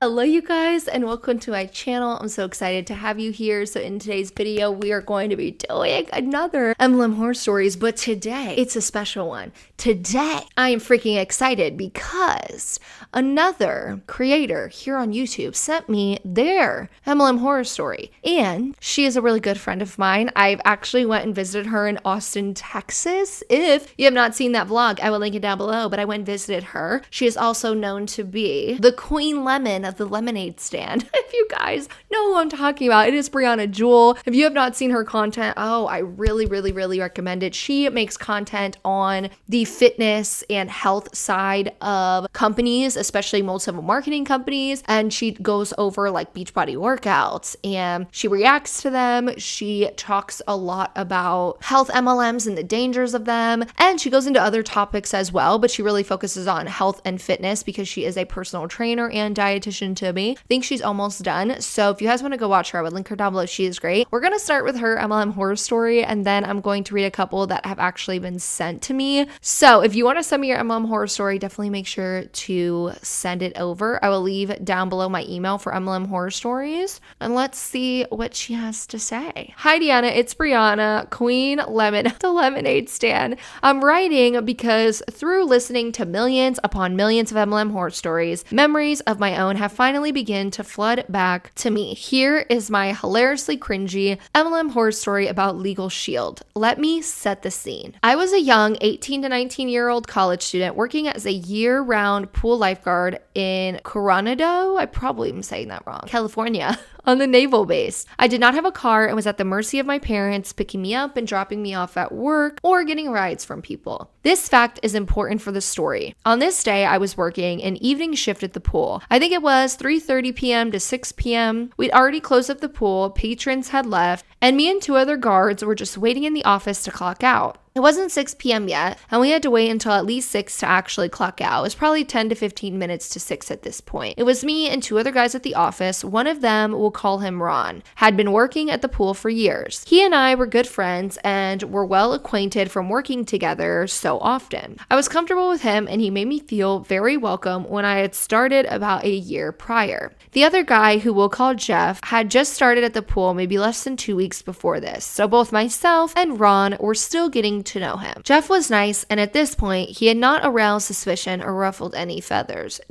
Hello you guys and welcome to my channel. I'm so excited to have you here. So in today's video, we are going to be doing another MLM Horror Stories, but today it's a special one. Today I am freaking excited because another creator here on YouTube sent me their MLM Horror Story, and she is a really good friend of mine. I've actually went and visited her in Austin, Texas. If you have not seen that vlog, I will link it down below, but I went and visited her. She is also known to be the Queen Lemon of the lemonade stand. If you guys know who I'm talking about, it is Brianna Jewel. If you have not seen her content, I really recommend it. She makes content on the fitness and health side of companies, especially multi-level marketing companies, and she goes over like Beachbody workouts and she reacts to them. She talks a lot about health MLMs and the dangers of them, and she goes into other topics as well, but she really focuses on health and fitness because she is a personal trainer and dietitian to me. I think she's almost done. So if you guys want to go watch her, I would link her down below. She is great. We're going to start with her MLM Horror Story, and then I'm going to read a couple that have actually been sent to me. So if you want to send me your MLM Horror Story, definitely make sure to send it over. I will leave down below my email for MLM Horror Stories, and let's see what she has to say. Hi Deanna, it's Brianna, Queen Lemon, the lemonade stand. I'm writing because through listening to millions upon millions of MLM Horror Stories, memories of my own have finally begun to flood back to me. Here is my hilariously cringy MLM horror story about Legal Shield. Let me set the scene. I was a young 18 to 19-year-old college student working as a year-round pool lifeguard in Coronado, I probably am saying that wrong, California, on the naval base. I did not have a car and was at the mercy of my parents picking me up and dropping me off at work or getting rides from people. This fact is important for the story. On this day, I was working an evening shift at the pool. I think it was 3:30 p.m. to 6 p.m. We'd already closed up the pool, patrons had left, and me and two other guards were just waiting in the office to clock out. It wasn't 6 p.m. yet, and we had to wait until at least 6 to actually clock out. It was probably 10 to 15 minutes to 6 at this point. It was me and two other guys at the office. One of them, we'll call him Ron, had been working at the pool for years. He and I were good friends and were well acquainted from working together so often. I was comfortable with him, and he made me feel very welcome when I had started about a year prior. The other guy, who we'll call Jeff, had just started at the pool maybe less than 2 weeks before this, so both myself and Ron were still getting to know him. Jeff was nice, and at this point, he had not aroused suspicion or ruffled any feathers. ...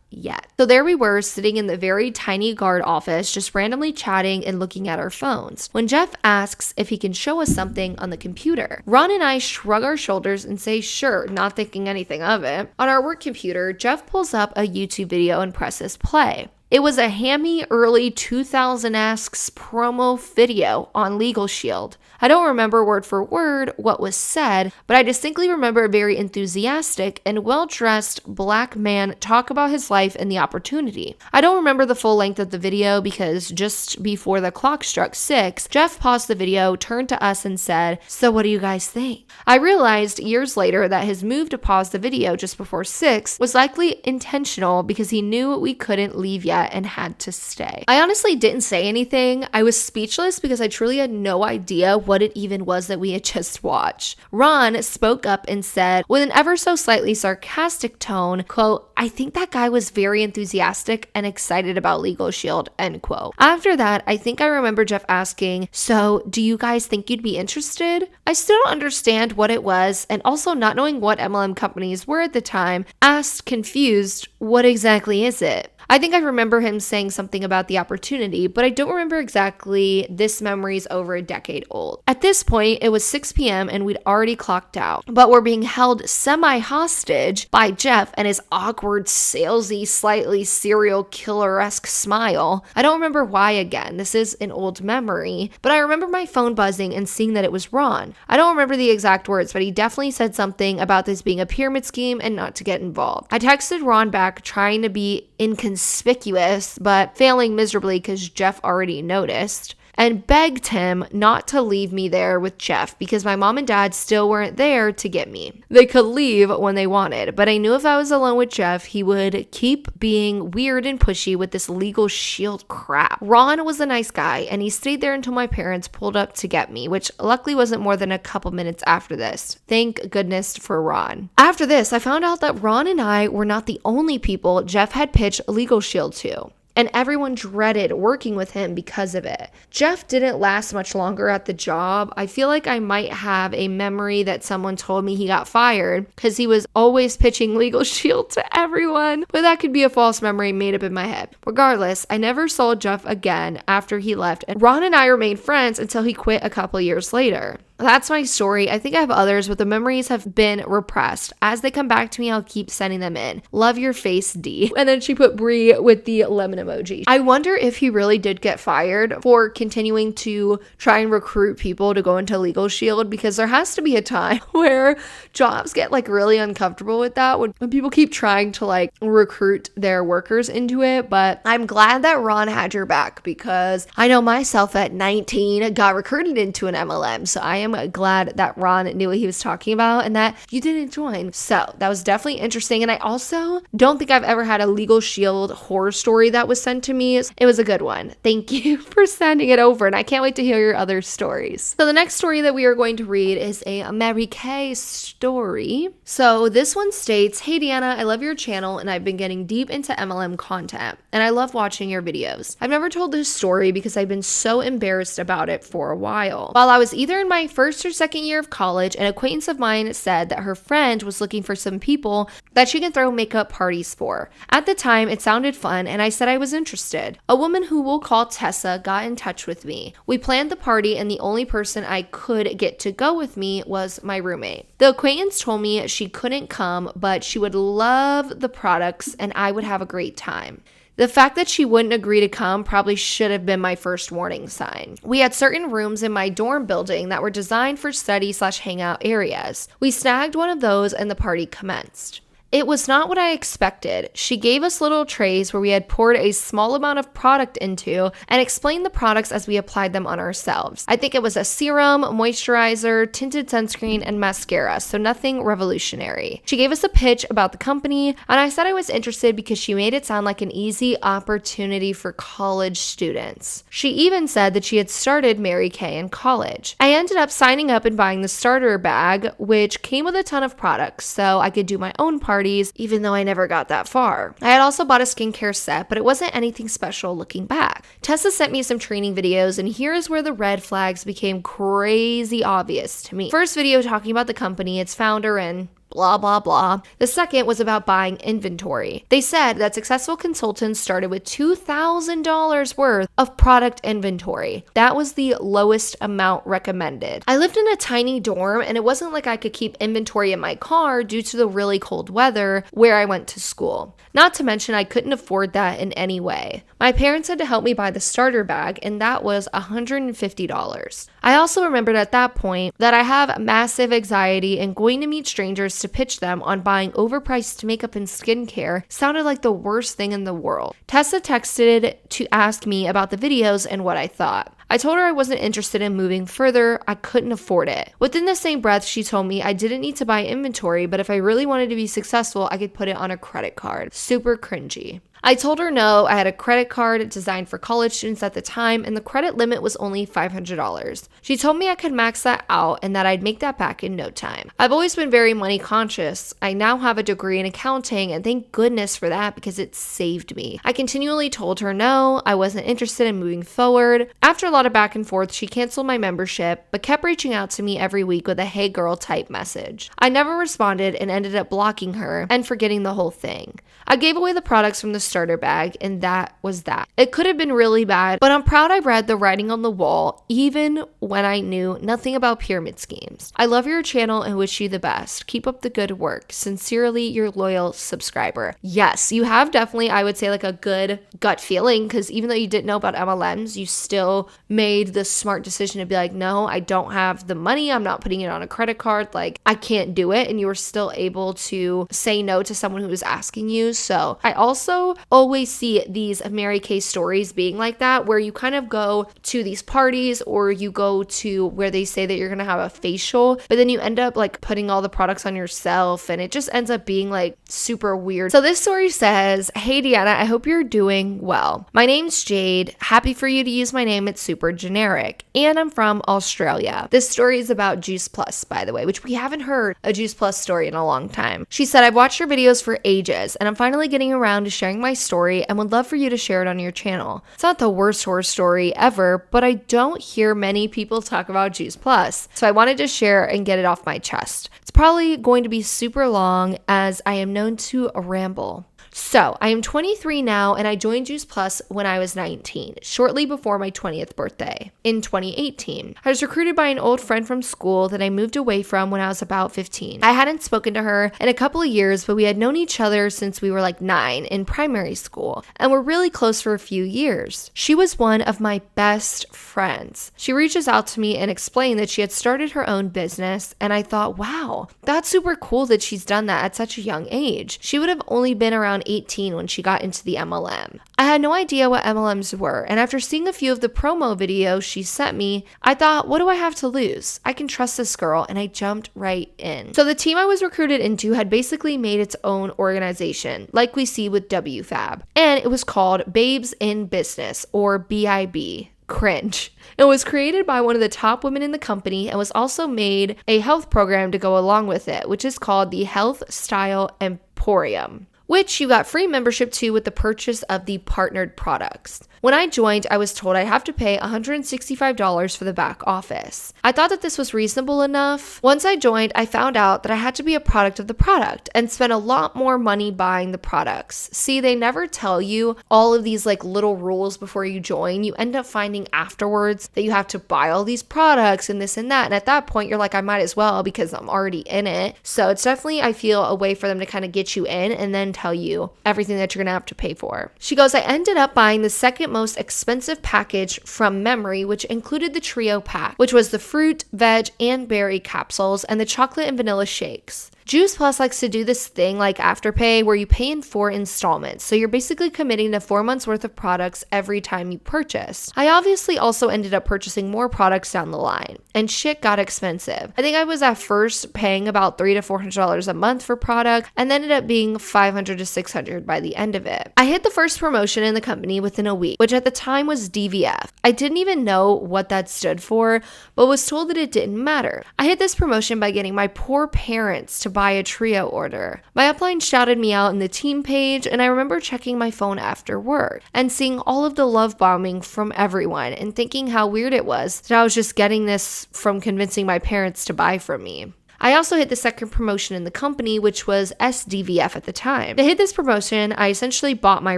yet. So there we were, sitting in the very tiny guard office, just randomly chatting and looking at our phones, when Jeff asks if he can show us something on the computer. Ron and I shrug our shoulders and say sure, not thinking anything of it. On our work computer, Jeff pulls up a YouTube video and presses play. It was a hammy early 2000-esque promo video on Legal Shield. I don't remember word for word what was said, but I distinctly remember a very enthusiastic and well-dressed black man talk about his life and the opportunity. I don't remember the full length of the video because just before the clock struck 6, Jeff paused the video, turned to us and said, "So what do you guys think?" I realized years later that his move to pause the video just before 6 was likely intentional because he knew we couldn't leave yet and had to stay. I honestly didn't say anything. I was speechless because I truly had no idea what it even was that we had just watched. Ron spoke up and said, with an ever so slightly sarcastic tone, quote, "I think that guy was very enthusiastic and excited about Legal Shield," end quote. After that, I think I remember Jeff asking, "So do you guys think you'd be interested?" I still don't understand what it was, and also not knowing what MLM companies were at the time, asked confused, "What exactly is it?" I think I remember him saying something about the opportunity, but I don't remember exactly. This memory's over a decade old. At this point, it was 6 p.m. and we'd already clocked out, but we're being held semi-hostage by Jeff and his awkward, salesy, slightly serial killer-esque smile. I don't remember why again. This is an old memory, but I remember my phone buzzing and seeing that it was Ron. I don't remember the exact words, but he definitely said something about this being a pyramid scheme and not to get involved. I texted Ron back trying to be inconspicuous, but failing miserably because Jeff already noticed. and begged him not to leave me there with Jeff because my mom and dad still weren't there to get me. They could leave when they wanted, but I knew if I was alone with Jeff, he would keep being weird and pushy with this legal shield crap. Ron was a nice guy, and he stayed there until my parents pulled up to get me, which luckily wasn't more than a couple minutes after this. Thank goodness for Ron. After this, I found out that Ron and I were not the only people Jeff had pitched a legal shield to, and everyone dreaded working with him because of it. Jeff didn't last much longer at the job. I feel like I might have a memory that someone told me he got fired because he was always pitching legal shield to everyone, but that could be a false memory made up in my head. Regardless, I never saw Jeff again after he left, and Ron and I remained friends until he quit a couple years later. That's my story. I think I have others, but the memories have been repressed. As they come back to me, I'll keep sending them in. Love your face, D. And then she put Brie with the lemon emoji. I wonder if he really did get fired for continuing to try and recruit people to go into Legal Shield, because there has to be a time where jobs get like really uncomfortable with that when people keep trying to like recruit their workers into it. But I'm glad that Ron had your back, because I know myself at 19 got recruited into an MLM. So I am glad that Ron knew what he was talking about and that you didn't join. So that was definitely interesting. And I also don't think I've ever had a Legal Shield horror story that was sent to me. It was a good one. Thank you for sending it over. And I can't wait to hear your other stories. So the next story that we are going to read is a Mary Kay story. So this one states, "Hey Deanna, I love your channel and I've been getting deep into MLM content and I love watching your videos. I've never told this story because I've been so embarrassed about it for a while. While I was either in my first or second year of college, an acquaintance of mine said that her friend was looking for some people that she can throw makeup parties for. At the time, it sounded fun and I said I was interested. A woman who we'll call Tessa got in touch with me. We planned the party and the only person I could get to go with me was my roommate. The acquaintance told me she couldn't come, but she would love the products and I would have a great time. The fact that she wouldn't agree to come probably should have been my first warning sign. We had certain rooms in my dorm building that were designed for study/hangout areas. We snagged one of those and the party commenced. It was not what I expected. She gave us little trays where we had poured a small amount of product into and explained the products as we applied them on ourselves. I think it was a serum, moisturizer, tinted sunscreen, and mascara, so nothing revolutionary. She gave us a pitch about the company, and I said I was interested because she made it sound like an easy opportunity for college students. She even said that she had started Mary Kay in college. I ended up signing up and buying the starter bag, which came with a ton of products, so I could do my own parties, even though I never got that far. I had also bought a skincare set, but it wasn't anything special looking back. Tessa sent me some training videos, and here is where the red flags became crazy obvious to me. First video talking about the company, its founder, and blah, blah, blah. The second was about buying inventory. They said that successful consultants started with $2,000 worth of product inventory. That was the lowest amount recommended. I lived in a tiny dorm, and it wasn't like I could keep inventory in my car due to the really cold weather where I went to school. Not to mention, I couldn't afford that in any way. My parents had to help me buy the starter bag, and that was $150. I also remembered at that point that I have massive anxiety, and going to meet strangers to pitch them on buying overpriced makeup and skincare sounded like the worst thing in the world. Tessa texted to ask me about the videos and what I thought. I told her I wasn't interested in moving further. I couldn't afford it. Within the same breath, she told me I didn't need to buy inventory, but if I really wanted to be successful, I could put it on a credit card. Super cringy. I told her no, I had a credit card designed for college students at the time, and the credit limit was only $500. She told me I could max that out and that I'd make that back in no time. I've always been very money conscious. I now have a degree in accounting, and thank goodness for that because it saved me. I continually told her no, I wasn't interested in moving forward. After a lot of back and forth, she canceled my membership, but kept reaching out to me every week with a "hey girl" type message. I never responded and ended up blocking her and forgetting the whole thing. I gave away the products from the starter bag, and that was that. It could have been really bad, but I'm proud I read the writing on the wall, even when I knew nothing about pyramid schemes. I love your channel and wish you the best. Keep up the good work. Sincerely, your loyal subscriber. Yes, you have definitely, I would say, like a good gut feeling, because even though you didn't know about MLMs, you still made the smart decision to be like, no, I don't have the money. I'm not putting it on a credit card. Like, I can't do it. And you were still able to say no to someone who was asking you. So I also always see these Mary Kay stories being like that, where you kind of go to these parties or you go to where they say that you're going to have a facial, but then you end up like putting all the products on yourself and it just ends up being like super weird. So this story says, "Hey Deanna, I hope you're doing well. My name's Jade. Happy for you to use my name. It's super generic. And I'm from Australia." This story is about Juice Plus, by the way, which we haven't heard a Juice Plus story in a long time. She said, "I've watched your videos for ages and I'm finally getting around to sharing my story and would love for you to share it on your channel. It's not the worst horror story ever, but I don't hear many people talk about Juice Plus. So I wanted to share and get it off my chest. It's probably going to be super long as I am known to ramble. So, I am 23 now and I joined Juice Plus when I was 19, shortly before my 20th birthday, in 2018. I was recruited by an old friend from school that I moved away from when I was about 15. I hadn't spoken to her in a couple of years, but we had known each other since we were like 9 in primary school and were really close for a few years. She was one of my best friends. She reaches out to me and explained that she had started her own business, and I thought, wow, that's super cool that she's done that at such a young age. She would have only been around 18 when she got into the MLM. I had no idea what MLMs were, and after seeing a few of the promo videos she sent me, I thought, what do I have to lose? I can trust this girl, and I jumped right in. So the team I was recruited into had basically made its own organization, like we see with WFAB, and it was called Babes in Business, or BIB. Cringe. It was created by one of the top women in the company and was also made a health program to go along with it, which is called the Health Style Emporium, which you got free membership to with the purchase of the partnered products. When I joined, I was told I'd have to pay $165 for the back office. I thought that this was reasonable enough. Once I joined, I found out that I had to be a product of the product and spend a lot more money buying the products. See, they never tell you all of these like little rules before you join. You end up finding afterwards that you have to buy all these products and this and that. And at that point, you're like, I might as well because I'm already in it. So it's definitely, I feel, a way for them to kind of get you in and then tell you everything that you're going to have to pay for. She goes, I ended up buying the second most expensive package from memory, which included the trio pack, which was the fruit, veg, and berry capsules and the chocolate and vanilla shakes. Juice Plus likes to do this thing like Afterpay where you pay in 4 installments. So you're basically committing to 4 months worth of products every time you purchase. I obviously also ended up purchasing more products down the line and shit got expensive. I think I was at first paying about $300 to $400 a month for product and ended up being $500 to $600 by the end of it. I hit the first promotion in the company within a week, which at the time was DVF. I didn't even know what that stood for, but was told that it didn't matter. I hit this promotion by getting my poor parents to buy a trio order. My upline shouted me out in the team page, and I remember checking my phone after work and seeing all of the love bombing from everyone and thinking how weird it was that I was just getting this from convincing my parents to buy from me. I also hit the second promotion in the company, which was SDVF at the time. To hit this promotion, I essentially bought my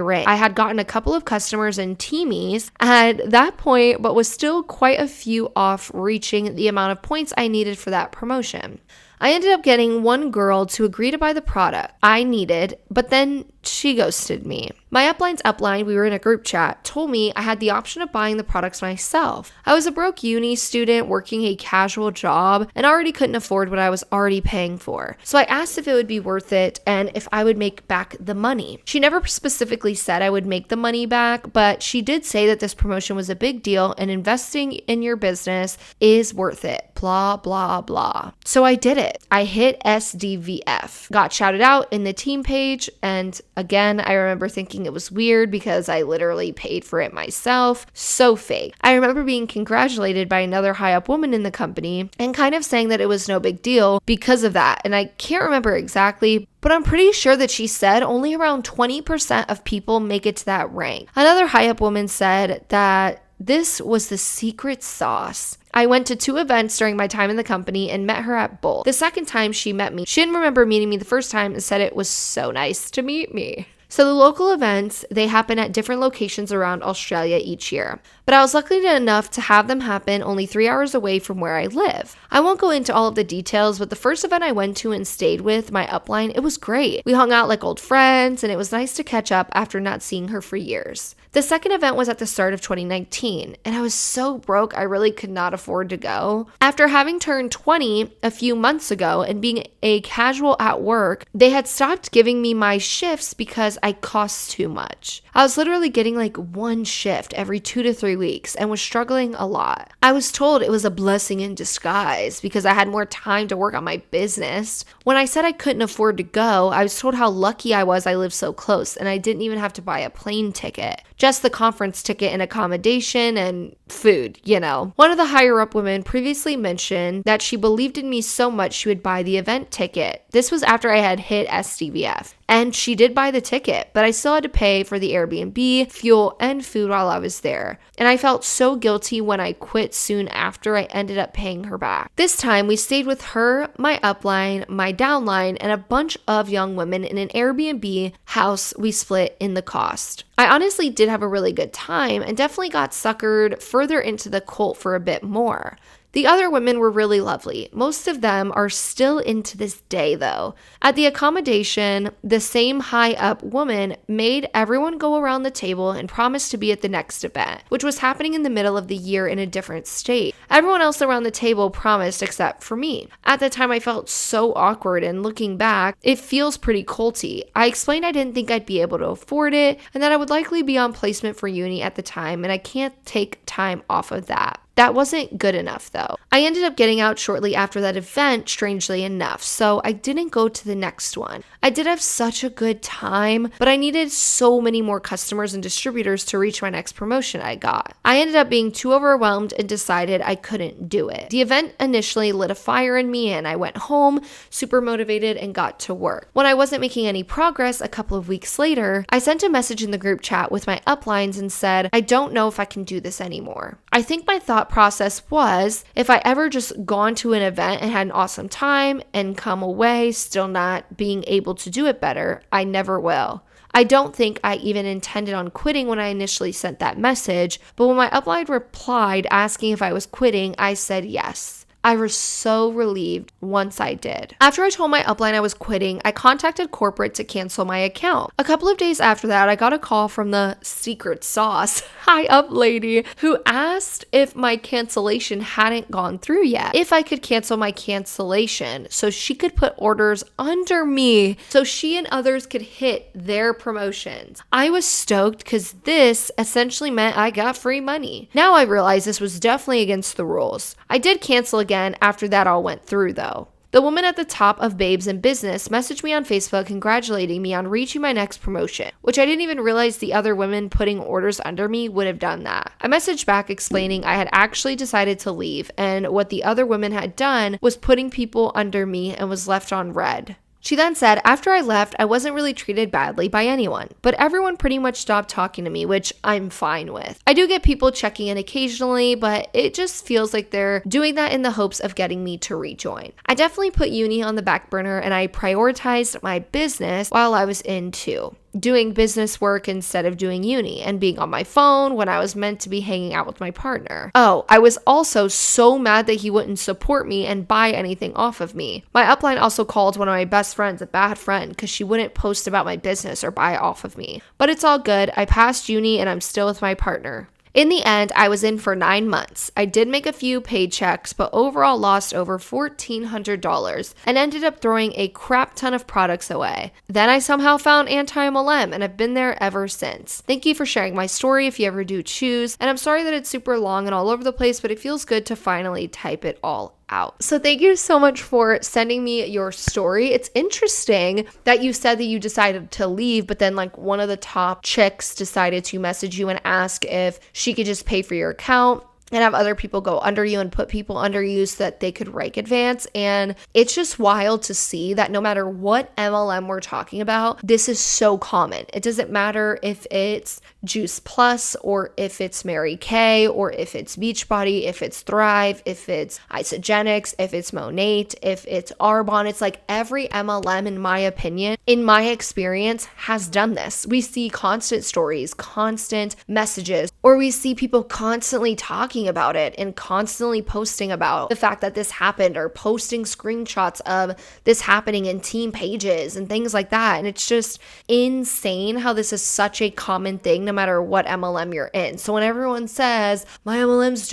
rank. I had gotten a couple of customers and teamies at that point, but was still quite a few off reaching the amount of points I needed for that promotion. I ended up getting one girl to agree to buy the product I needed, but then she ghosted me. My upline's upline, we were in a group chat, told me I had the option of buying the products myself. I was a broke uni student working a casual job and already couldn't afford what I was already paying for. So I asked if it would be worth it and if I would make back the money. She never specifically said I would make the money back, but she did say that this promotion was a big deal and investing in your business is worth it. Blah, blah, blah. So I did it. I hit SDVF, got shouted out in the team page, and again, I remember thinking it was weird because I literally paid for it myself. So fake. I remember being congratulated by another high up woman in the company and kind of saying that it was no big deal because of that. And I can't remember exactly, but I'm pretty sure that she said only around 20% of people make it to that rank. Another high up woman said that this was the secret sauce. I went to 2 events during my time in the company and met her at both. The second time she met me, she didn't remember meeting me the first time and said it was so nice to meet me. So the local events, they happen at different locations around Australia each year. But I was lucky enough to have them happen only 3 hours away from where I live. I won't go into all of the details, but the first event I went to and stayed with my upline, it was great. We hung out like old friends and it was nice to catch up after not seeing her for years. The second event was at the start of 2019, and I was so broke I really could not afford to go. After having turned 20 a few months ago and being a casual at work, they had stopped giving me my shifts because I cost too much. I was literally getting like one shift every 2 to 3 weeks and was struggling a lot. I was told it was a blessing in disguise because I had more time to work on my business. When I said I couldn't afford to go, I was told how lucky I was I lived so close and I didn't even have to buy a plane ticket. Just the conference ticket and accommodation and food, One of the higher up women previously mentioned that she believed in me so much she would buy the event ticket. This was after I had hit SDVF. And she did buy the ticket, but I still had to pay for the Airbnb, fuel, and food while I was there. And I felt so guilty when I quit soon after I ended up paying her back. This time, we stayed with her, my upline, my downline, and a bunch of young women in an Airbnb house we split in the cost. I honestly did have a really good time and definitely got suckered further into the cult for a bit more. The other women were really lovely. Most of them are still into this day though. At the accommodation, the same high up woman made everyone go around the table and promised to be at the next event, which was happening in the middle of the year in a different state. Everyone else around the table promised except for me. At the time I felt so awkward, and looking back, it feels pretty culty. I explained I didn't think I'd be able to afford it and that I would likely be on placement for uni at the time and I can't take time off of that. That wasn't good enough though. I ended up getting out shortly after that event, strangely enough, so I didn't go to the next one. I did have such a good time, but I needed so many more customers and distributors to reach my next promotion I got. I ended up being too overwhelmed and decided I couldn't do it. The event initially lit a fire in me and I went home super motivated and got to work. When I wasn't making any progress a couple of weeks later, I sent a message in the group chat with my uplines and said, I don't know if I can do this anymore. I think my thought process was, if I ever just gone to an event and had an awesome time and come away still not being able to do it better, I never will. I don't think I even intended on quitting when I initially sent that message, but when my upline replied asking if I was quitting, I said yes. I was so relieved once I did. After I told my upline I was quitting, I contacted corporate to cancel my account. A couple of days after that, I got a call from the secret sauce high up lady who asked if my cancellation hadn't gone through yet, if I could cancel my cancellation so she could put orders under me so she and others could hit their promotions. I was stoked because this essentially meant I got free money. Now I realize this was definitely against the rules. I did cancel again after that all went through though. The woman at the top of Babes in Business messaged me on Facebook congratulating me on reaching my next promotion, which I didn't even realize the other women putting orders under me would have done that. I messaged back explaining I had actually decided to leave and what the other women had done was putting people under me and was left on red. She then said, after I left, I wasn't really treated badly by anyone, but everyone pretty much stopped talking to me, which I'm fine with. I do get people checking in occasionally, but it just feels like they're doing that in the hopes of getting me to rejoin. I definitely put uni on the back burner and I prioritized my business while I was in too. Doing business work instead of doing uni and being on my phone when I was meant to be hanging out with my partner. Oh, I was also so mad that he wouldn't support me and buy anything off of me. My upline also called one of my best friends a bad friend because she wouldn't post about my business or buy off of me. But it's all good. I passed uni and I'm still with my partner. In the end, I was in for 9 months. I did make a few paychecks, but overall lost over $1,400 and ended up throwing a crap ton of products away. Then I somehow found antimlm and I've been there ever since. Thank you for sharing my story if you ever do choose, and I'm sorry that it's super long and all over the place, but it feels good to finally type it all out. So thank you so much for sending me your story. It's interesting that you said that you decided to leave, but then like one of the top chicks decided to message you and ask if she could just pay for your account and have other people go under you and put people under you so that they could rank advance. And it's just wild to see that no matter what MLM we're talking about, this is so common. It doesn't matter if it's Juice Plus or if it's Mary Kay or if it's Beachbody, if it's Thrive, if it's Isogenics, if it's Monate, if it's Arbonne. It's like every MLM, in my opinion, in my experience, has done this. We see constant stories, constant messages, or we see people constantly talking talking about it and constantly posting about the fact that this happened, or posting screenshots of this happening in team pages and things like that. And it's just insane how this is such a common thing no matter what MLM you're in. So when everyone says, my MLM's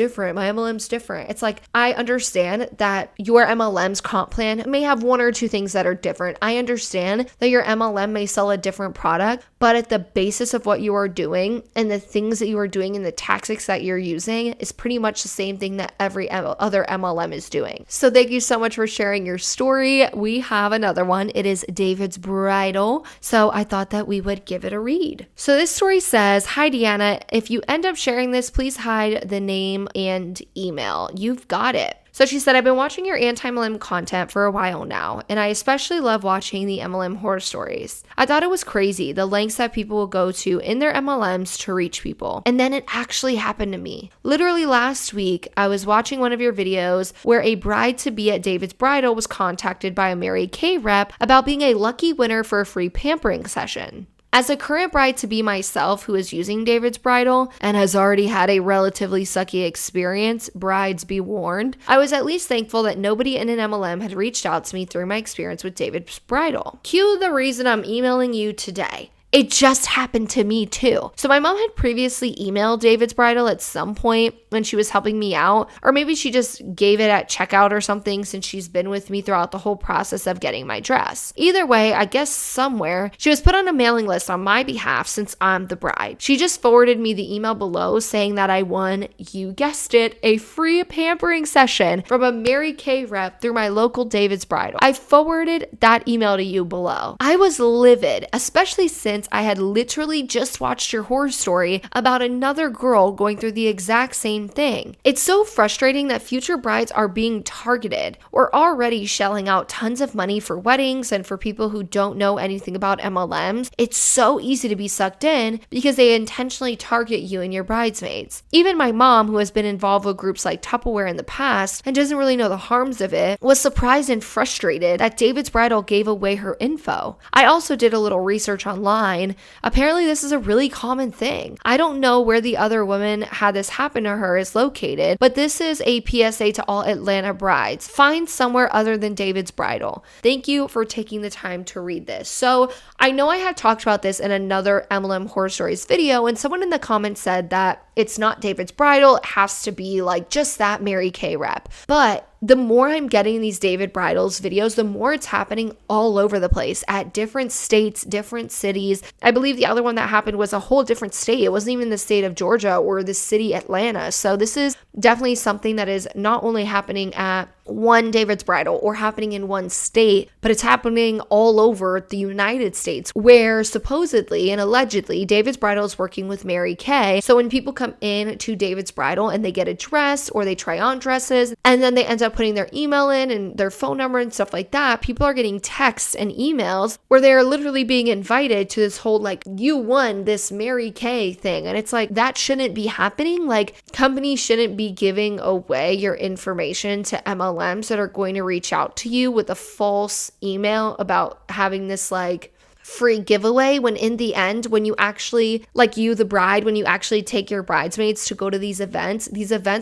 different, it's like, I understand that your MLM's comp plan may have one or two things that are different. I understand that your MLM may sell a different product, but at the basis of what you are doing and the things that you are doing and the tactics that you're using is pretty much the same thing that every other MLM is doing. So thank you so much for sharing your story. We have another one. It is David's Bridal. So I thought that we would give it a read. So this story says, hi Deanna, if you end up sharing this, please hide the name and email. You've got it. So she said, I've been watching your anti-MLM content for a while now, and I especially love watching the MLM horror stories. I thought it was crazy, the lengths that people will go to in their MLMs to reach people. And then it actually happened to me. Literally last week, I was watching one of your videos where a bride-to-be at David's Bridal was contacted by a Mary Kay rep about being a lucky winner for a free pampering session. As a current bride-to-be myself who is using David's Bridal and has already had a relatively sucky experience, brides be warned, I was at least thankful that nobody in an MLM had reached out to me through my experience with David's Bridal. Cue the reason I'm emailing you today. It just happened to me too. So my mom had previously emailed David's Bridal at some point when she was helping me out, or maybe she just gave it at checkout or something since she's been with me throughout the whole process of getting my dress. Either way, I guess somewhere she was put on a mailing list on my behalf since I'm the bride. She just forwarded me the email below saying that I won, you guessed it, a free pampering session from a Mary Kay rep through my local David's Bridal. I forwarded that email to you below. I was livid, especially since I had literally just watched your horror story about another girl going through the exact same thing. It's so frustrating that future brides are being targeted. We're already shelling out tons of money for weddings and for people who don't know anything about MLMs. It's so easy to be sucked in because they intentionally target you and your bridesmaids. Even my mom, who has been involved with groups like Tupperware in the past and doesn't really know the harms of it, was surprised and frustrated that David's Bridal gave away her info. I also did a little research online. Apparently, this is a really common thing. I don't know where the other woman had this happen to her is located, but this is a PSA to all Atlanta brides. Find somewhere other than David's Bridal. Thank you for taking the time to read this. So I know I had talked about this in another MLM Horror Stories video, and someone in the comments said that it's not David's Bridal. It has to be like just that Mary Kay rep. But the more I'm getting these David Bridal's videos, the more it's happening all over the place at different states, different cities. I believe the other one that happened was a whole different state. It wasn't even the state of Georgia or the city Atlanta. So this is definitely something that is not only happening at one David's Bridal or happening in one state, but it's happening all over the United States, where supposedly and allegedly David's Bridal is working with Mary Kay. So when people come in to David's Bridal and they get a dress or they try on dresses and then they end up putting their email in and their phone number and stuff like that, people are getting texts and emails where they are literally being invited to this whole like, you won this Mary Kay thing. And it's like, that shouldn't be happening. Like, companies shouldn't be giving away your information to MLMs that are going to reach out to you with a false email about having this like free giveaway, when in the end, when you actually, like you, the bride, when you actually take your bridesmaids to go to these events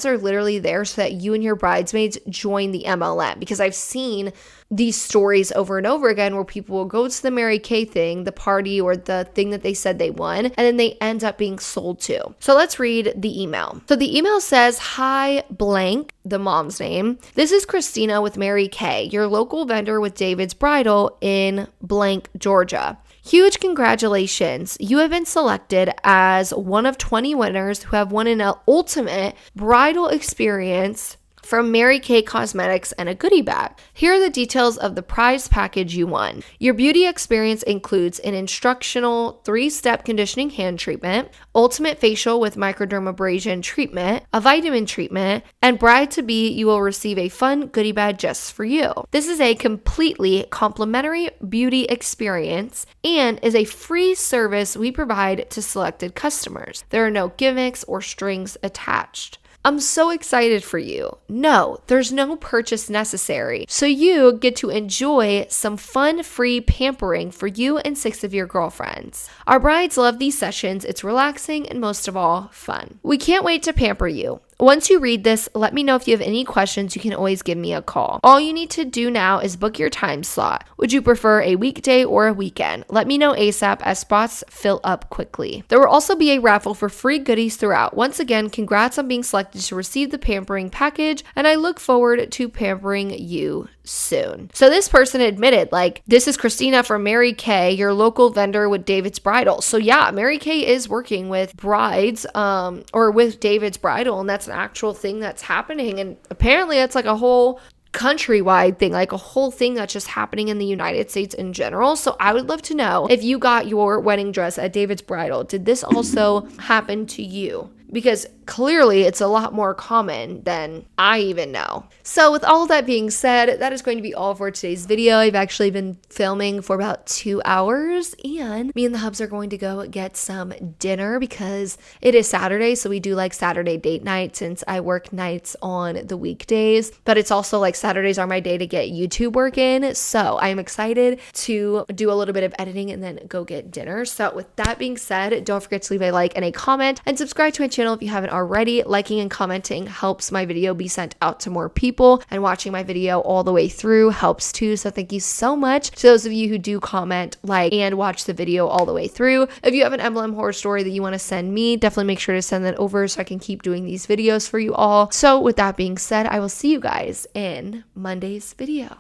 are literally there so that you and your bridesmaids join the MLM. Because I've seen these stories over and over again where people will go to the Mary Kay thing, the party or the thing that they said they won, and then they end up being sold to. So let's read the email. So the email says, hi blank, the mom's name. This is Christina with Mary Kay, your local vendor with David's Bridal in blank, Georgia. Huge congratulations. You have been selected as one of 20 winners who have won an ultimate bridal experience from Mary Kay Cosmetics and a goodie bag. Here are the details of the prize package you won. Your beauty experience includes an instructional 3-step conditioning hand treatment, ultimate facial with microdermabrasion treatment, a vitamin treatment, and bride-to-be, you will receive a fun goodie bag just for you. This is a completely complimentary beauty experience and is a free service we provide to selected customers. There are no gimmicks or strings attached. I'm so excited for you. No, there's no purchase necessary. So you get to enjoy some fun, free pampering for you and 6 of your girlfriends. Our brides love these sessions. It's relaxing and most of all, fun. We can't wait to pamper you. Once you read this, let me know if you have any questions. You can always give me a call. All you need to do now is book your time slot. Would you prefer a weekday or a weekend? Let me know ASAP as spots fill up quickly. There will also be a raffle for free goodies throughout. Once again, congrats on being selected to receive the pampering package, and I look forward to pampering you soon. So this person admitted, like, this is Christina from Mary Kay, your local vendor with David's Bridal. So yeah, Mary Kay is working with brides, or with David's Bridal, and that's an actual thing that's happening. And apparently that's like a whole countrywide thing, like a whole thing that's just happening in the United States in general. So I would love to know if you got your wedding dress at David's Bridal. Did this also happen to you? Because clearly it's a lot more common than I even know. So with all of that being said, that is going to be all for today's video. I've actually been filming for about 2 hours, and me and the hubs are going to go get some dinner because it is Saturday. So we do like Saturday date night since I work nights on the weekdays, but it's also like Saturdays are my day to get YouTube work in. So I'm excited to do a little bit of editing and then go get dinner. So with that being said, don't forget to leave a like and a comment and subscribe to my channel if you haven't already. Liking and commenting helps my video be sent out to more people, and watching my video all the way through helps too. So thank you so much to those of you who do comment, like, and watch the video all the way through. If you have an MLM horror story that you want to send me, definitely make sure to send that over so I can keep doing these videos for you all. So with that being said, I will see you guys in Monday's video.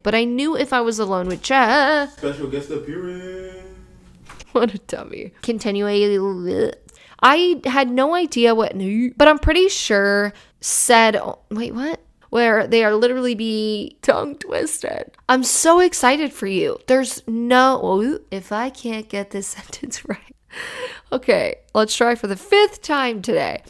But I knew if I was alone with Cha. Special guest appearance. What a dummy. Continually. I had no idea what, but I'm pretty sure said, wait, what? Where they are literally be tongue twisted. I'm so excited for you. There's no, if I can't get this sentence right. Okay, let's try for the 5th time today.